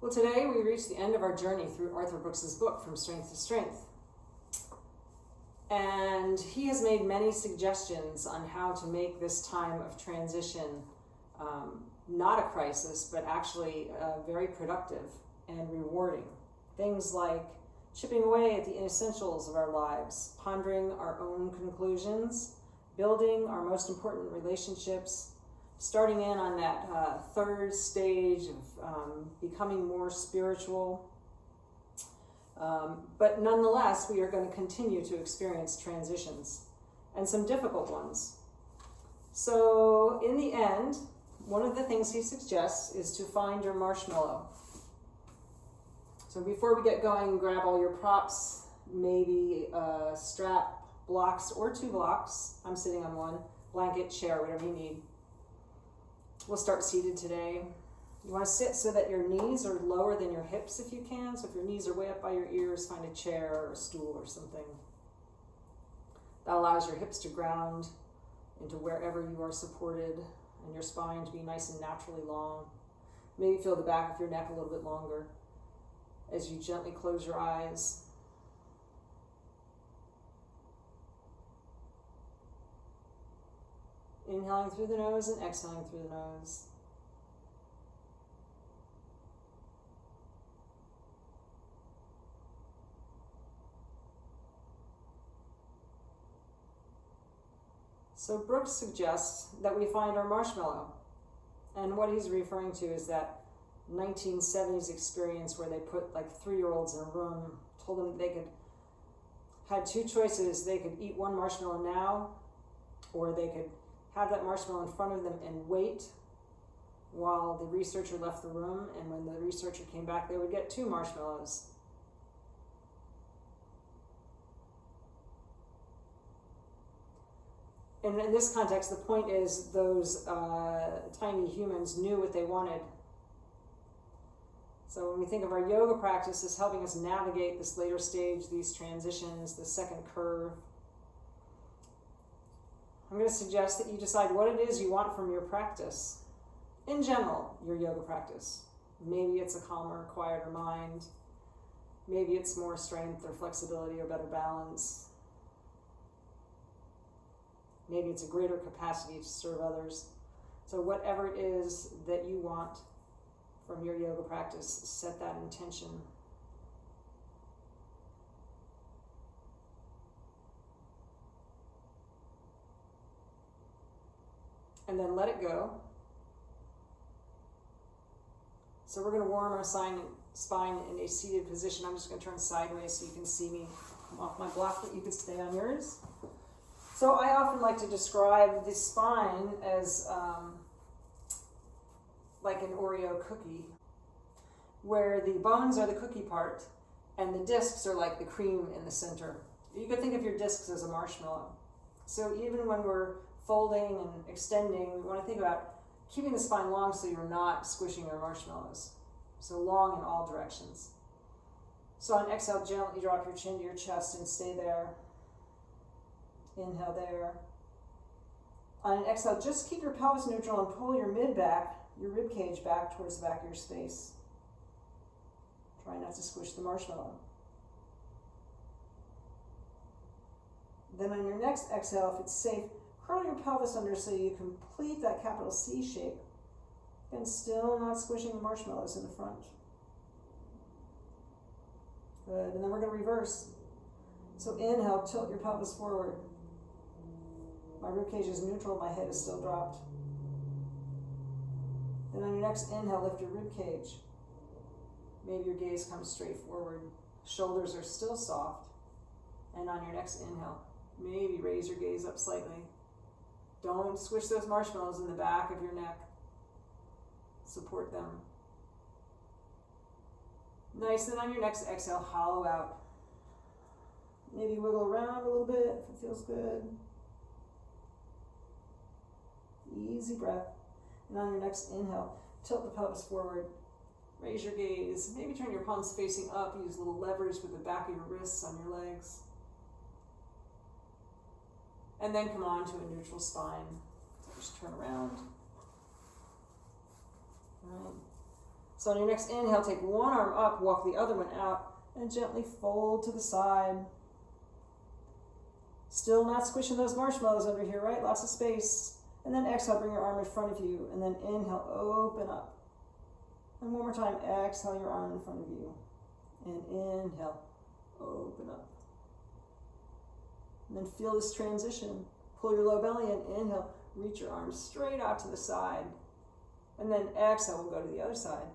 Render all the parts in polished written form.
Well, today we reach the end of our journey through Arthur Brooks's book, From Strength to Strength. And he has made many suggestions on how to make this time of transition not a crisis, but actually very productive and rewarding. Things like chipping away at the inessentials of our lives, pondering our own conclusions, building our most important relationships, starting in on that third stage of becoming more spiritual. But nonetheless, we are going to continue to experience transitions, and some difficult ones. So in the end, one of the things he suggests is to find your marshmallow. So before we get going, grab all your props, maybe strap blocks or 2 blocks. I'm sitting on one. Blanket, chair, whatever you need. We'll start seated today. You want to sit so that your knees are lower than your hips if you can. So if your knees are way up by your ears, find a chair or a stool or something. That allows your hips to ground into wherever you are supported and your spine to be nice and naturally long. Maybe feel the back of your neck a little bit longer as you gently close your eyes. Inhaling through the nose and exhaling through the nose. So Brooks suggests that we find our marshmallow. And what he's referring to is that 1970s experience where they put like 3-year-olds in a room, told them they had 2 choices. They could eat 1 marshmallow now, or they could have that marshmallow in front of them and wait while the researcher left the room. And when the researcher came back, they would get 2 marshmallows. And in this context, the point is those tiny humans knew what they wanted. So when we think of our yoga practice as helping us navigate this later stage, these transitions, the second curve, I'm going to suggest that you decide what it is you want from your practice. In general, your yoga practice. Maybe it's a calmer, quieter mind. Maybe it's more strength or flexibility or better balance. Maybe it's a greater capacity to serve others. So whatever it is that you want from your yoga practice, set that intention. And then let it go. So we're going to warm our spine in a seated position. I'm just going to turn sideways so you can see me. Come off my block, but you can stay on yours. So I often like to describe the spine as like an Oreo cookie, where the bones are the cookie part and the discs are like the cream in the center. You could think of your discs as a marshmallow. So even when we're folding and extending, we want to think about keeping the spine long so you're not squishing your marshmallows. So long in all directions. So on exhale, gently drop your chin to your chest and stay there. Inhale there. On an exhale, just keep your pelvis neutral and pull your mid back, your rib cage back towards the back of your space. Try not to squish the marshmallow. Then on your next exhale, if it's safe, curl your pelvis under so you complete that capital C shape. And still not squishing the marshmallows in the front. Good, and then we're going to reverse. So inhale, tilt your pelvis forward. My ribcage is neutral, my head is still dropped. Then on your next inhale, lift your ribcage. Maybe your gaze comes straight forward. Shoulders are still soft. And on your next inhale, maybe raise your gaze up slightly. Don't squish those marshmallows in the back of your neck. Support them. Nice, then on your next exhale, hollow out. Maybe wiggle around a little bit if it feels good. Easy breath. And on your next inhale, tilt the pelvis forward. Raise your gaze. Maybe turn your palms facing up. Use a little leverage with the back of your wrists on your legs. And then come on to a neutral spine. So just turn around. Right. So on your next inhale, take one arm up, walk the other one out, and gently fold to the side. Still not squishing those marshmallows under here, right? Lots of space. And then exhale, bring your arm in front of you, and then inhale, open up. And one more time, exhale your arm in front of you. And inhale, open up. And then feel this transition. Pull your low belly in, inhale, reach your arms straight out to the side. And then exhale, we'll go to the other side.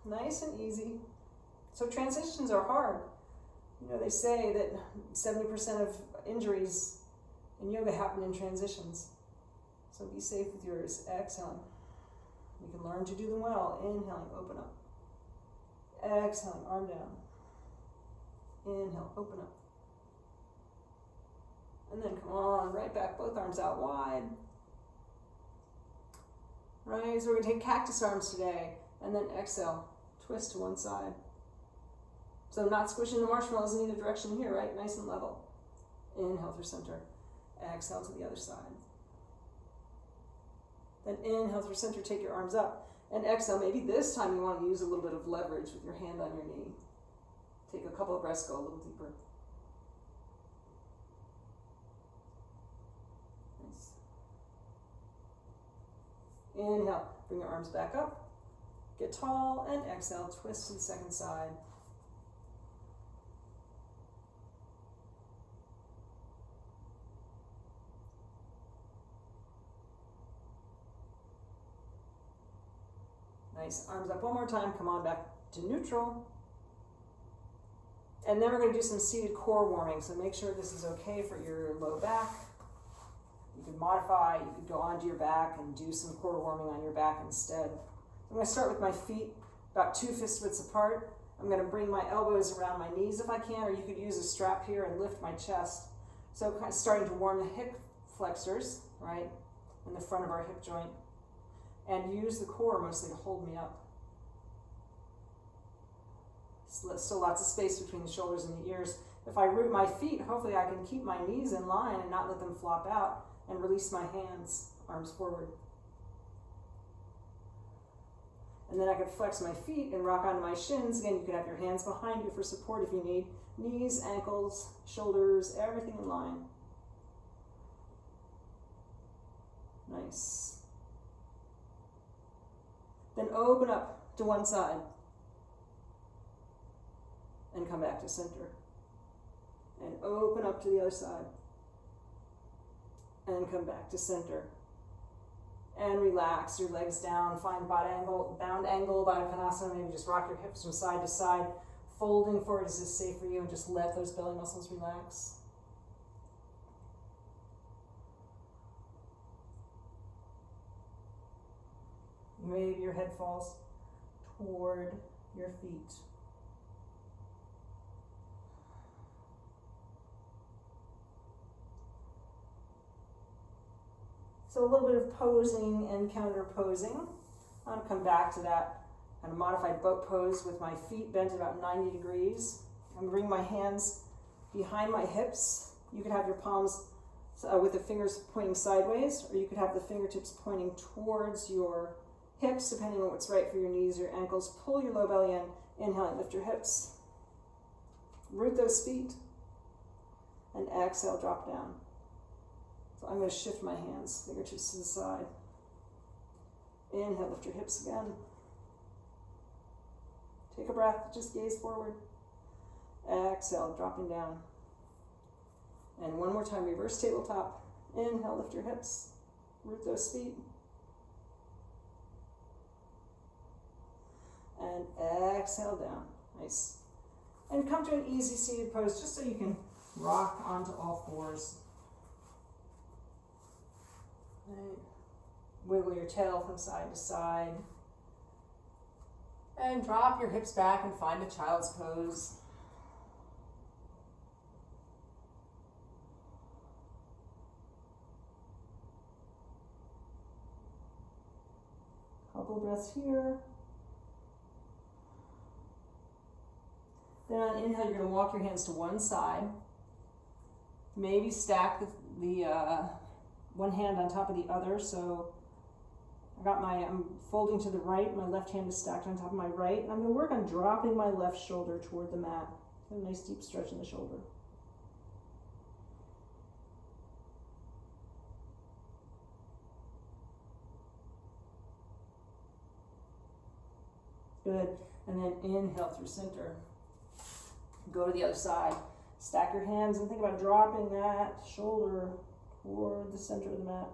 Nice and easy. So transitions are hard. You know, they say that 70% of injuries in yoga happen in transitions. So be safe with yours. Exhaling. You can learn to do them well. Inhaling, open up. Exhaling, arm down. Inhale, open up. And then come on, right back, both arms out wide. Right, so we're gonna take cactus arms today. And then exhale, twist to one side. So not squishing the marshmallows in either direction here, right? Nice and level. Inhale through center. Exhale to the other side. Then inhale through center, take your arms up. And exhale, maybe this time you want to use a little bit of leverage with your hand on your knee. Take a couple of breaths, go a little deeper. Nice. Inhale, bring your arms back up. Get tall, and exhale, twist to the second side. Nice, arms up one more time, come on back to neutral. And then we're going to do some seated core warming, so make sure this is okay for your low back. You could modify, you could go onto your back and do some core warming on your back instead. I'm going to start with my feet about 2 fist widths apart. I'm going to bring my elbows around my knees if I can, or you could use a strap here and lift my chest. So kind of starting to warm the hip flexors, right, in the front of our hip joint. And use the core mostly to hold me up. Still lots of space between the shoulders and the ears. If I root my feet, hopefully I can keep my knees in line and not let them flop out, and release my hands, arms forward. And then I could flex my feet and rock onto my shins. Again, you could have your hands behind you for support if you need. Knees, ankles, shoulders, everything in line. Nice. Then open up to one side and come back to center. And open up to the other side and come back to center. And relax your legs down, find bound angle, Baddha Konasana. Maybe just rock your hips from side to side, folding forward as is safe for you, and just let those belly muscles relax. Maybe your head falls toward your feet. So a little bit of posing and counter posing. I'm going to come back to that kind of modified boat pose with my feet bent about 90 degrees. I'm going to bring my hands behind my hips. You could have your palms with the fingers pointing sideways, or you could have the fingertips pointing towards your hips, depending on what's right for your knees or ankles. Pull your low belly in. Inhale and lift your hips. Root those feet. And exhale, drop down. So I'm going to shift my hands, fingertips to the side. Inhale, lift your hips again. Take a breath, just gaze forward. Exhale, dropping down. And one more time, reverse tabletop. Inhale, lift your hips. Root those feet. And exhale down. Nice. And come to an easy seated pose just so you can rock onto all fours. Right. Wiggle your tail from side to side. And drop your hips back and find a child's pose. Couple breaths here. Then on inhale, you're going to walk your hands to one side. Maybe stack the one hand on top of the other. So I'm folding to the right, my left hand is stacked on top of my right, and I'm going to work on dropping my left shoulder toward the mat. Get a nice deep stretch in the shoulder. Good. And then inhale through center. Go to the other side. Stack your hands and think about dropping that shoulder toward the center of the mat.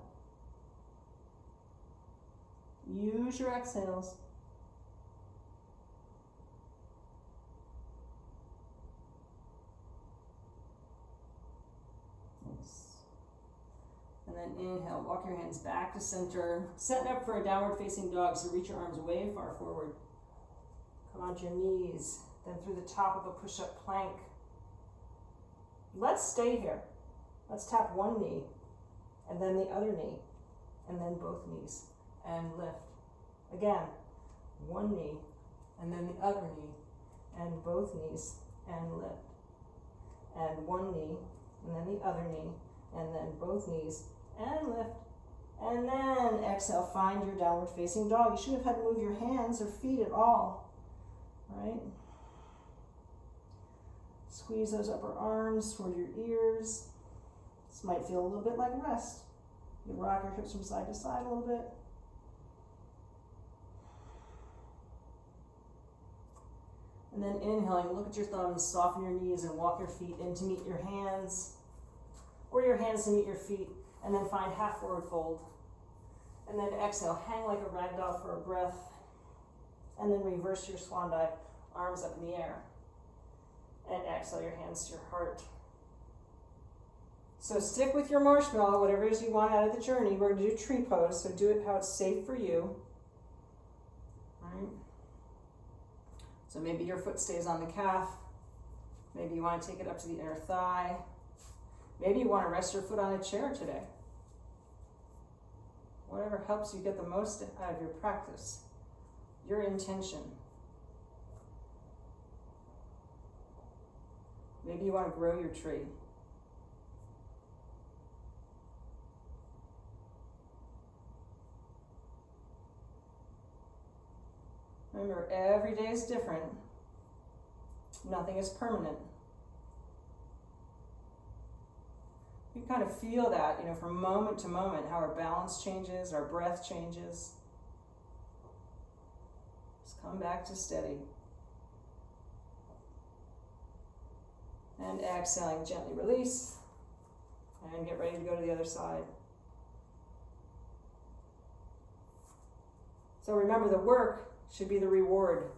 Use your exhales. Nice. And then inhale, walk your hands back to center. Setting up for a downward facing dog, so reach your arms way far forward. Come onto your knees, then through the top of a push-up plank. Let's stay here. Let's tap one knee, and then the other knee, and then both knees, and lift. Again, one knee, and then the other knee, and both knees, and lift. And one knee, and then the other knee, and then both knees, and lift. And then exhale, find your downward facing dog. You shouldn't have had to move your hands or feet at all. Right? Squeeze those upper arms toward your ears. This might feel a little bit like rest. You rock your hips from side to side a little bit. And then inhaling, look at your thumbs, soften your knees, and walk your feet in to meet your hands, or your hands to meet your feet, and then find half forward fold. And then exhale, hang like a rag doll for a breath. And then reverse your swan dive, arms up in the air. And exhale your hands to your heart. So stick with your marshmallow, whatever it is you want out of the journey. We're going to do tree pose, so do it how it's safe for you. All right. So maybe your foot stays on the calf. Maybe you want to take it up to the inner thigh. Maybe you want to rest your foot on a chair today. Whatever helps you get the most out of your practice. Your intention. Maybe you want to grow your tree. Remember, every day is different. Nothing is permanent. You kind of feel that, from moment to moment, how our balance changes, our breath changes. Just come back to steady. And exhaling, gently release. And get ready to go to the other side. So remember, the work should be the reward.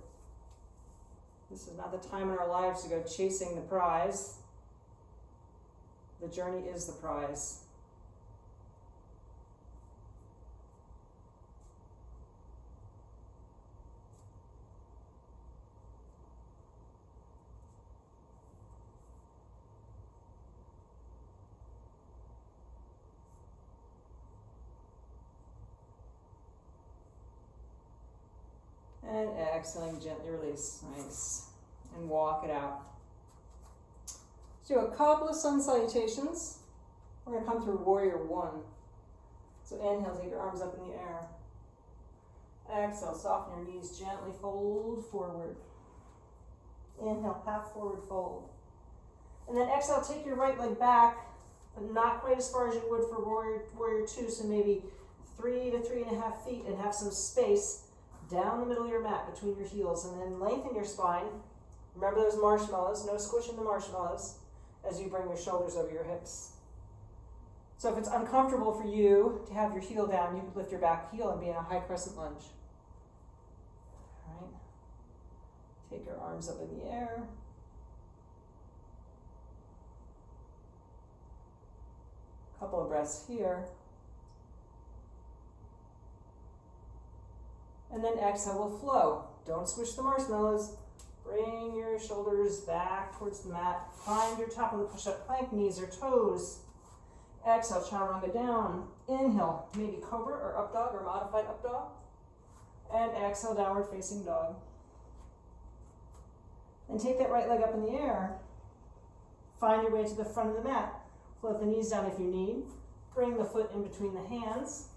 This is not the time in our lives to go chasing the prize. The journey is the prize. And exhaling, gently release. Nice. And walk it out. Let's do a couple of sun salutations. We're going to come through warrior one. So inhale, take your arms up in the air. Exhale, soften your knees, gently fold forward. Inhale, half forward fold. And then exhale, take your right leg back, but not quite as far as you would for warrior two, so maybe 3 to 3.5 feet, and have some space down the middle of your mat between your heels, and then lengthen your spine. Remember those marshmallows, no squishing the marshmallows as you bring your shoulders over your hips. So if it's uncomfortable for you to have your heel down, you could lift your back heel and be in a high crescent lunge. All right. Take your arms up in the air. Couple of breaths here. And then exhale will flow. Don't squish the marshmallows. Bring your shoulders back towards the mat. Find your top of the push-up plank, knees or toes. Exhale, chaturanga down. Inhale, maybe cobra or up dog or modified up dog. And exhale, downward facing dog. And take that right leg up in the air. Find your way to the front of the mat. Float the knees down if you need. Bring the foot in between the hands.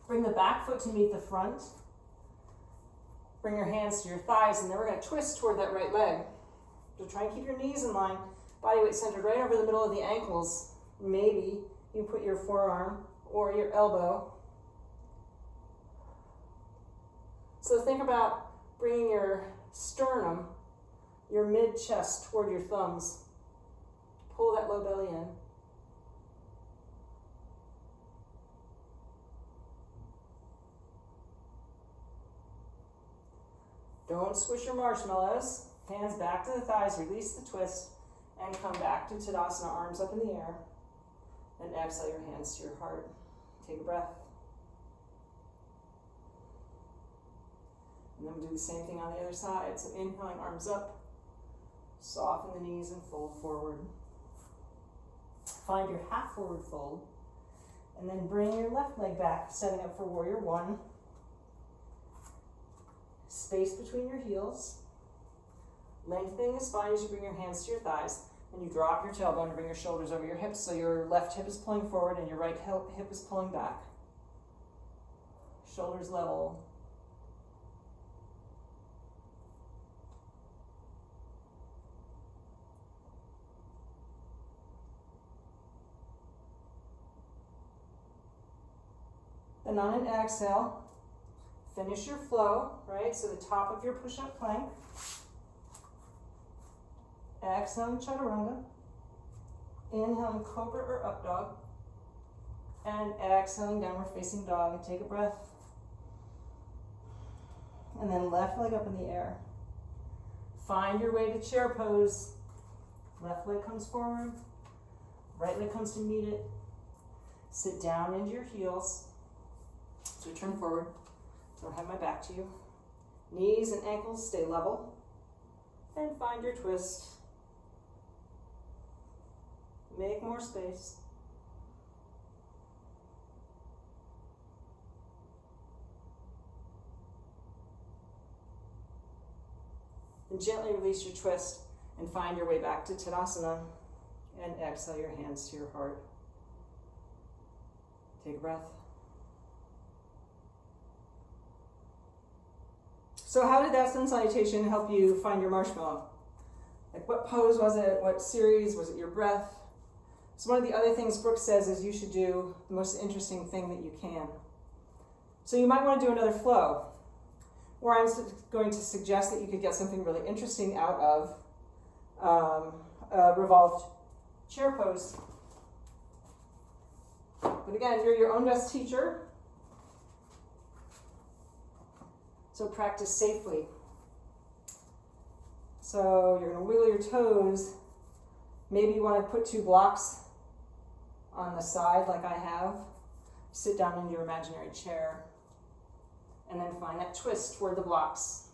Bring the back foot to meet the front. Bring your hands to your thighs, and then we're going to twist toward that right leg. So try and keep your knees in line, body weight centered right over the middle of the ankles. Maybe you put your forearm or your elbow. So think about bringing your sternum, your mid-chest toward your thumbs. Pull that low belly in. Don't squish your marshmallows. Hands back to the thighs, release the twist, and come back to Tadasana, arms up in the air. And exhale your hands to your heart. Take a breath. And then we'll do the same thing on the other side. So inhaling, arms up. Soften the knees and fold forward. Find your half forward fold. And then bring your left leg back, setting up for warrior one. Space between your heels. Lengthening the spine as you bring your hands to your thighs. And you drop your tailbone to bring your shoulders over your hips, so your left hip is pulling forward and your right hip is pulling back. Shoulders level. Then on an exhale, finish your flow, right? So the top of your push-up plank. Exhaling chaturanga. Inhaling cobra or up dog. And exhaling downward facing dog. Take a breath. And then left leg up in the air. Find your way to chair pose. Left leg comes forward. Right leg comes to meet it. Sit down into your heels. So turn forward. Don't have my back to you. Knees and ankles stay level. And find your twist. Make more space. And gently release your twist and find your way back to Tadasana. And exhale your hands to your heart. Take a breath. So how did that sun salutation help you find your marshmallow? Like what pose was it? What series? Was it your breath? So one of the other things Brooke says is you should do the most interesting thing that you can. So you might want to do another flow, or I'm going to suggest that you could get something really interesting out of a revolved chair pose. But again, you're your own best teacher, so practice safely. So you're going to wiggle your toes. Maybe you want to put two blocks on the side like I have. Sit down in your imaginary chair. And then find that twist toward the blocks.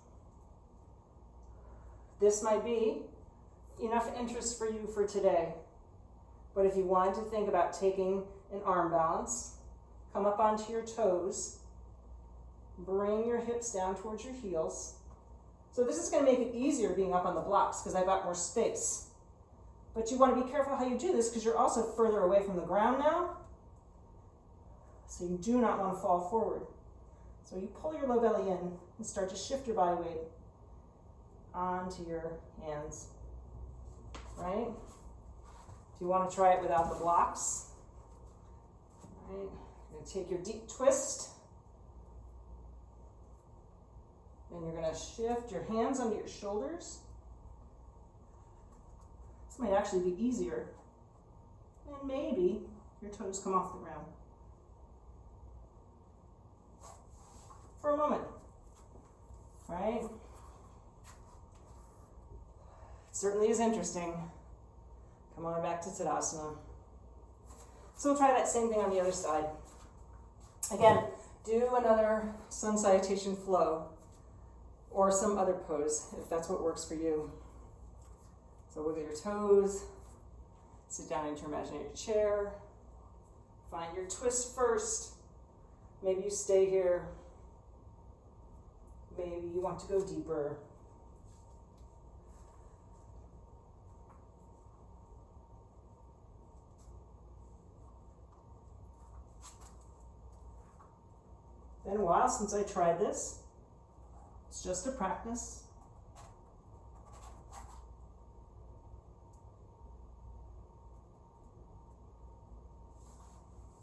This might be enough interest for you for today. But if you wanted to think about taking an arm balance, come up onto your toes. Bring your hips down towards your heels. So this is going to make it easier being up on the blocks because I've got more space. But you want to be careful how you do this because you're also further away from the ground now. So you do not want to fall forward. So you pull your low belly in and start to shift your body weight onto your hands, right? If you want to try it without the blocks, right? You're going to take your deep twist. Then you're going to shift your hands under your shoulders. This might actually be easier. And maybe your toes come off the ground. For a moment, right? It certainly is interesting. Come on back to Tadasana. So we'll try that same thing on the other side. Again, do another sun salutation flow or some other pose if that's what works for you. So wiggle your toes, sit down into your imaginary chair, find your twist first. Maybe you stay here. Maybe you want to go deeper. been a while since I tried this. It's just a practice.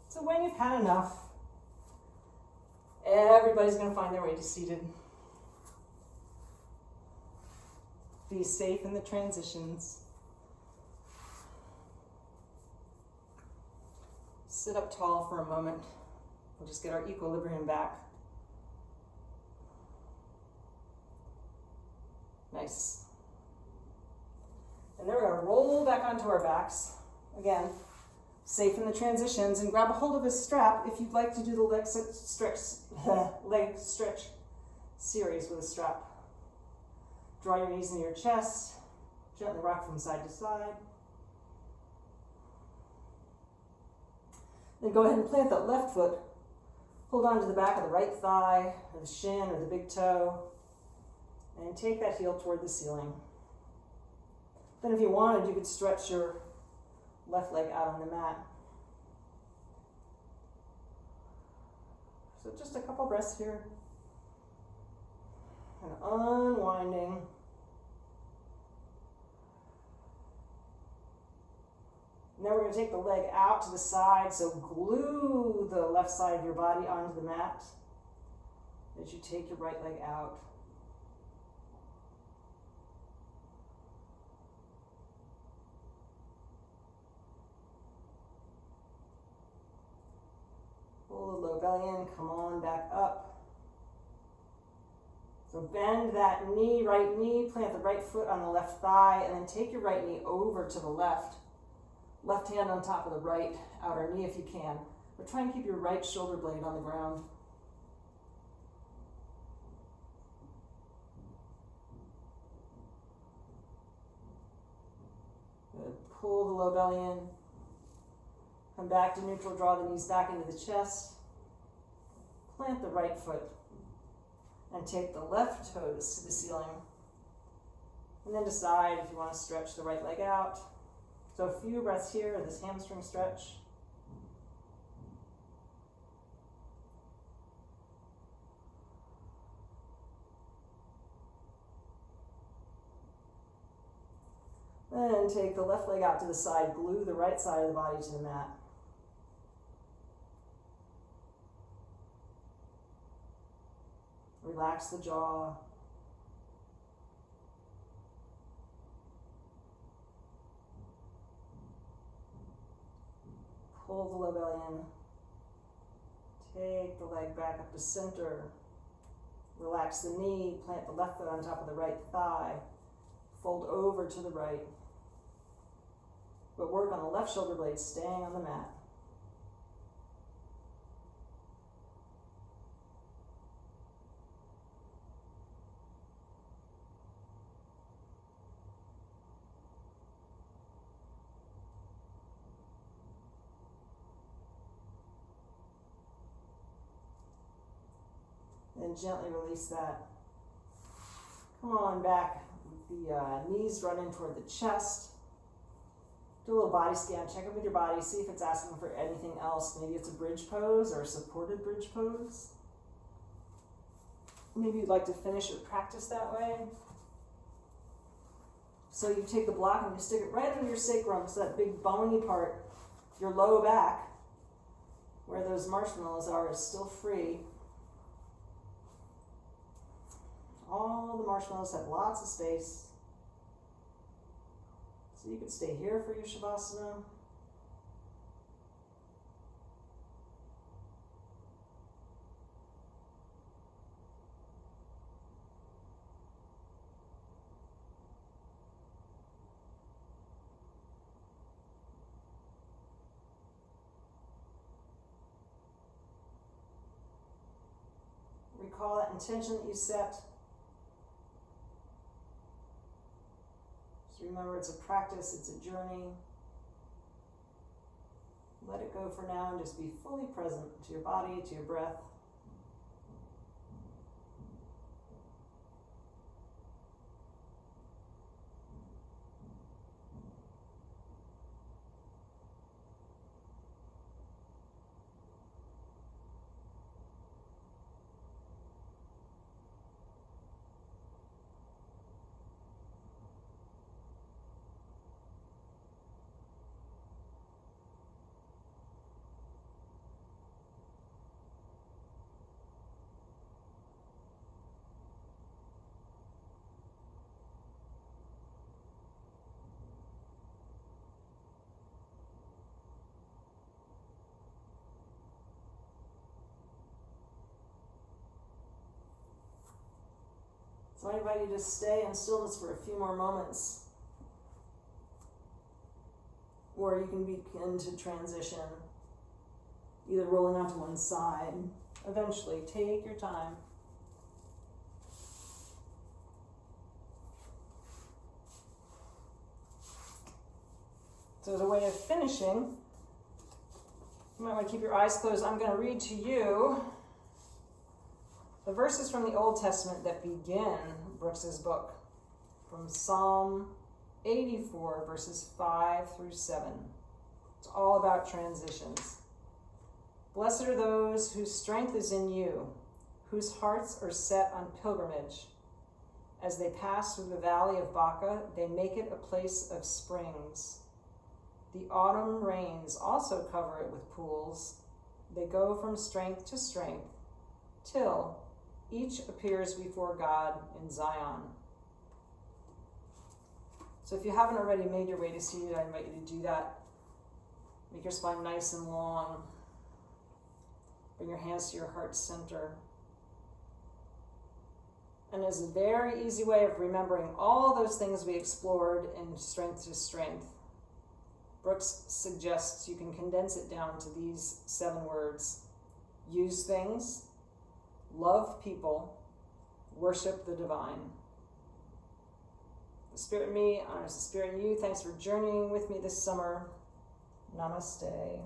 So when you've had enough, everybody's going to find their way to seated. Be safe in the transitions. Sit up tall for a moment. We'll just get our equilibrium back. Nice. And then we're going to roll back onto our backs. Again, safe in the transitions, and grab a hold of a strap if you'd like to do the leg stretch series with a strap. Draw your knees into your chest, gently rock from side to side. Then go ahead and plant that left foot. Hold on to the back of the right thigh, or the shin, or the big toe, and take that heel toward the ceiling. Then if you wanted, you could stretch your left leg out on the mat. So just a couple breaths here. And unwinding. Now we're going to take the leg out to the side, so glue the left side of your body onto the mat as you take your right leg out. Pull the low belly in, come on back up. So bend that knee, right knee, plant the right foot on the left thigh, and then take your right knee over to the left. Left hand on top of the right outer knee if you can. But try and keep your right shoulder blade on the ground. Good. Pull the low belly in. Come back to neutral, draw the knees back into the chest. Plant the right foot. And take the left toes to the ceiling. And then decide if you want to stretch the right leg out. So a few breaths here, this hamstring stretch. Then take the left leg out to the side, glue the right side of the body to the mat. Relax the jaw. Pull the low belly in. Take the leg back up to center. Relax the knee. Plant the left foot on top of the right thigh. Fold over to the right. But work on the left shoulder blade staying on the mat. And gently release that. Come on back. The knees run in toward the chest. Do a little body scan. Check in with your body. See if it's asking for anything else. Maybe it's a bridge pose or a supported bridge pose. Maybe you'd like to finish your practice that way. So you take the block and you stick it right under your sacrum, so that big bony part, your low back, where those marshmallows are, is still free. All the marshmallows have lots of space. So you can stay here for your Shavasana. Recall that intention that you set. Remember, it's a practice, it's a journey. Let it go for now and just be fully present to your body, to your breath. So I invite you to stay in stillness for a few more moments. Or you can begin to transition, either rolling onto one side. Eventually, take your time. So as a way of finishing, you might want to keep your eyes closed. I'm going to read to you the verses from the Old Testament that begin Brooks's book, from Psalm 84, verses 5 through 7. It's all about transitions. Blessed are those whose strength is in you, whose hearts are set on pilgrimage. As they pass through the valley of Baca, they make it a place of springs. The autumn rains also cover it with pools. They go from strength to strength, till each appears before God in Zion. So if you haven't already made your way to seated, I invite you to do that. Make your spine nice and long. Bring your hands to your heart center. And as a very easy way of remembering all those things we explored in Strength to Strength, Brooks suggests you can condense it down to these 7 words. Use things, love people, worship the divine. The Spirit in me honors the Spirit in you. Thanks for journeying with me this summer. Namaste.